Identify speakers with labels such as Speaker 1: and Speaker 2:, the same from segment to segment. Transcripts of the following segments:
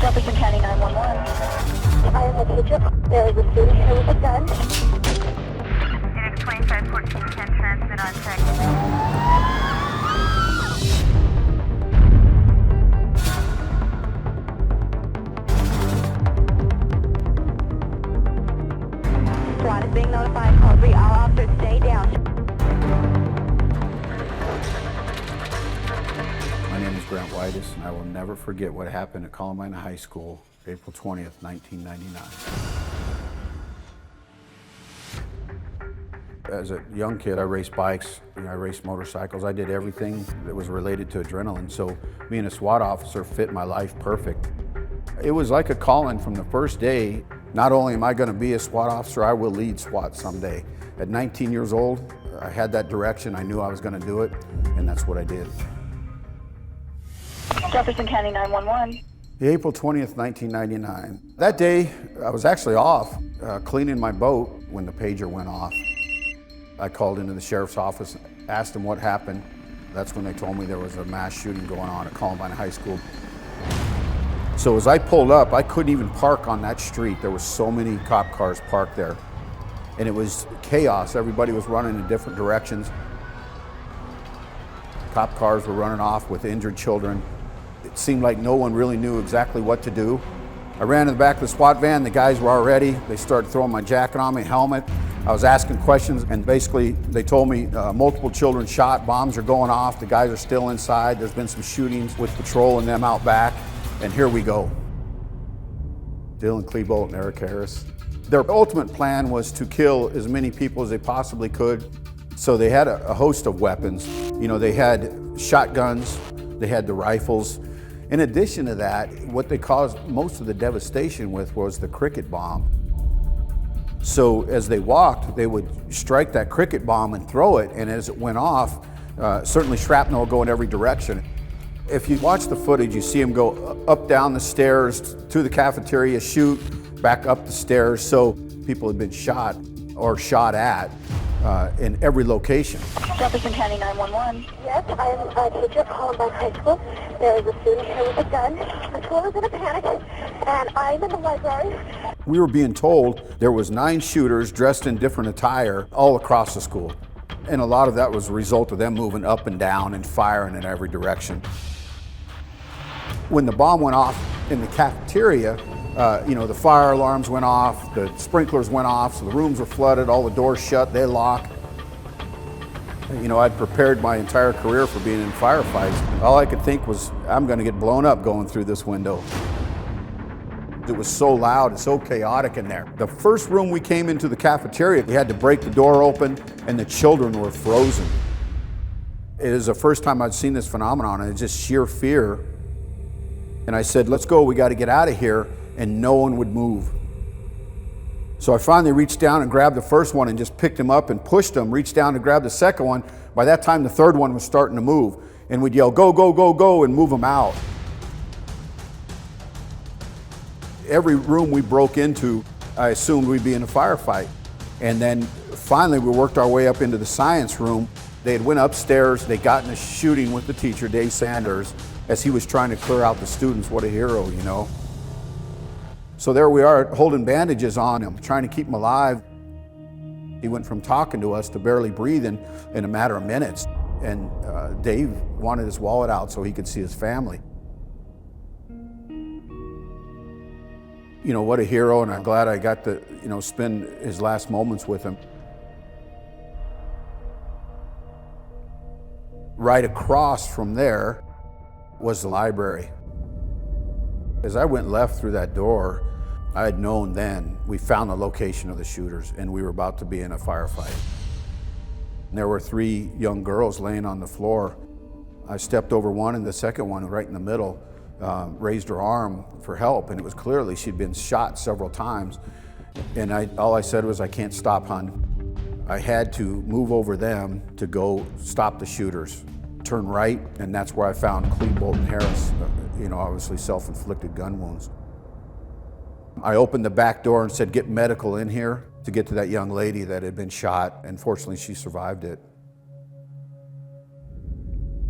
Speaker 1: Jefferson County 911. I am a teacher. There is a student here with a gun.
Speaker 2: Unix 251410 transmit on check.
Speaker 1: SWAT is being notified. Call 3. All officers stay down.
Speaker 3: My name is Grant Whitus, and I will never forget what happened at Columbine High School, April 20th, 1999. As a young kid, I raced bikes, I raced motorcycles. I did everything that was related to adrenaline, so being a SWAT officer fit my life perfect. It was like a calling from the first day. Not only am I going to be a SWAT officer, I will lead SWAT someday. At 19 years old, I had that direction. I knew I was going to do it, and that's what I did.
Speaker 1: Jefferson County 911.
Speaker 3: April 20th, 1999. That day, I was actually off cleaning my boat when the pager went off. I called into the sheriff's office, asked them what happened. That's when they told me there was a mass shooting going on at Columbine High School. So as I pulled up, I couldn't even park on that street. There were so many cop cars parked there. And it was chaos. Everybody was running in different directions. Cop cars were running off with injured children. It seemed like no one really knew exactly what to do. I ran to the back of the SWAT van. The guys were all ready. They started throwing my jacket on me, helmet. I was asking questions, and basically they told me multiple children shot, bombs are going off, the guys are still inside. There's been some shootings with patrol and them out back, and here we go. Dylan Klebold and Eric Harris. Their ultimate plan was to kill as many people as they possibly could. So they had a host of weapons. You know, they had shotguns, they had the rifles. In addition to that, what they caused most of the devastation with was the cricket bomb. So as they walked, they would strike that cricket bomb and throw it, and as it went off, certainly shrapnel would go in every direction. If you watch the footage, you see them go up down the stairs to the cafeteria, shoot, back up the stairs. So people had been shot or shot at in every location.
Speaker 1: Jefferson County 911. Yes, I am a teacher at Columbine High School. There is a student here with a gun. The school is in a panic, and I'm in the library.
Speaker 3: We were being told there was 9 shooters dressed in different attire all across the school. And a lot of that was a result of them moving up and down and firing in every direction. When the bomb went off in the cafeteria, the fire alarms went off, the sprinklers went off, so the rooms were flooded, all the doors shut, they locked. You know, I'd prepared my entire career for being in firefights. All I could think was, I'm gonna get blown up going through this window. It was so loud and so chaotic in there. The first room we came into the cafeteria, we had to break the door open and the children were frozen. It is the first time I'd seen this phenomenon, and it's just sheer fear. And I said, let's go, we gotta get out of here, and no one would move. So I finally reached down and grabbed the first one and just picked him up and pushed him, reached down to grab the second one. By that time, the third one was starting to move, and we'd yell, go, go, go, go, and move them out. Every room we broke into, I assumed we'd be in a firefight. And then finally we worked our way up into the science room. They had went upstairs, they got in a shooting with the teacher, Dave Sanders, as he was trying to clear out the students. What a hero, you know. So there we are holding bandages on him, trying to keep him alive. He went from talking to us to barely breathing in a matter of minutes. And Dave wanted his wallet out so he could see his family. You know, what a hero, and I'm glad I got to, spend his last moments with him. Right across from there was the library. As I went left through that door, I had known then we found the location of the shooters and we were about to be in a firefight. And there were 3 young girls laying on the floor. I stepped over one, and the second one right in the middle raised her arm for help, and it was clearly she'd been shot several times. And all I said was, I can't stop, hon. I had to move over them to go stop the shooters. Turn right, and that's where I found Klebold and Harris, obviously self-inflicted gun wounds. I opened the back door and said, get medical in here to get to that young lady that had been shot, and fortunately she survived it.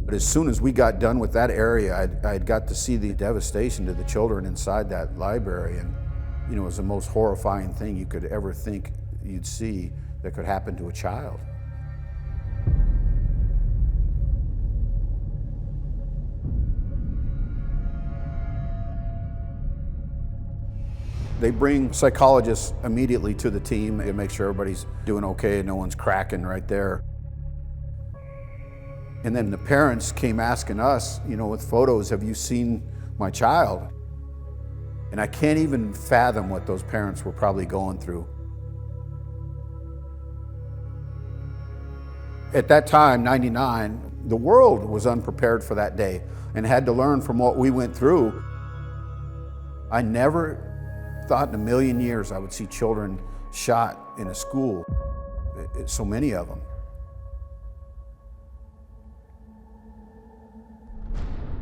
Speaker 3: But as soon as we got done with that area, I got to see the devastation to the children inside that library. And, it was the most horrifying thing you could ever think you'd see that could happen to a child. They bring psychologists immediately to the team and make sure everybody's doing okay and no one's cracking right there. And then the parents came asking us, with photos, have you seen my child? And I can't even fathom what those parents were probably going through. At that time, 99, the world was unprepared for that day and had to learn from what we went through. I never thought in a million years I would see children shot in a school, so many of them.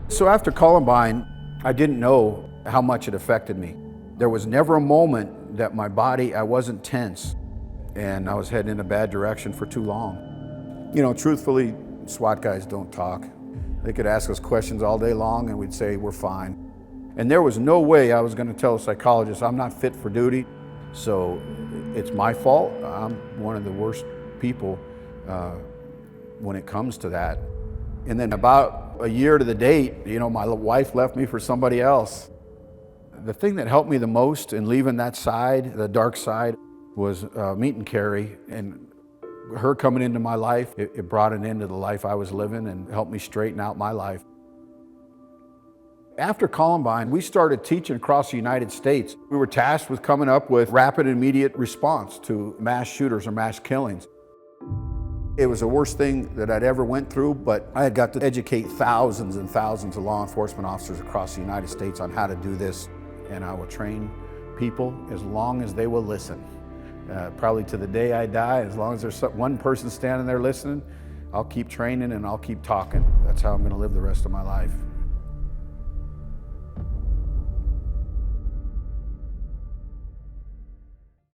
Speaker 3: So after Columbine, I didn't know how much it affected me. There was never a moment that my body, I wasn't tense and I was heading in a bad direction for too long. Truthfully, SWAT guys don't talk. They could ask us questions all day long and we'd say, we're fine. And there was no way I was going to tell a psychologist I'm not fit for duty, so it's my fault. I'm one of the worst people when it comes to that. And then about a year to the date, my wife left me for somebody else. The thing that helped me the most in leaving that side, the dark side, was meeting Carrie, and her coming into my life, it brought an end to the life I was living and helped me straighten out my life. After Columbine, we started teaching across the United States. We were tasked with coming up with rapid and immediate response to mass shooters or mass killings. It was the worst thing that I'd ever went through, but I had got to educate thousands and thousands of law enforcement officers across the United States on how to do this. And I will train people as long as they will listen. Probably to the day I die, as long as there's one person standing there listening, I'll keep training and I'll keep talking. That's how I'm going to live the rest of my life.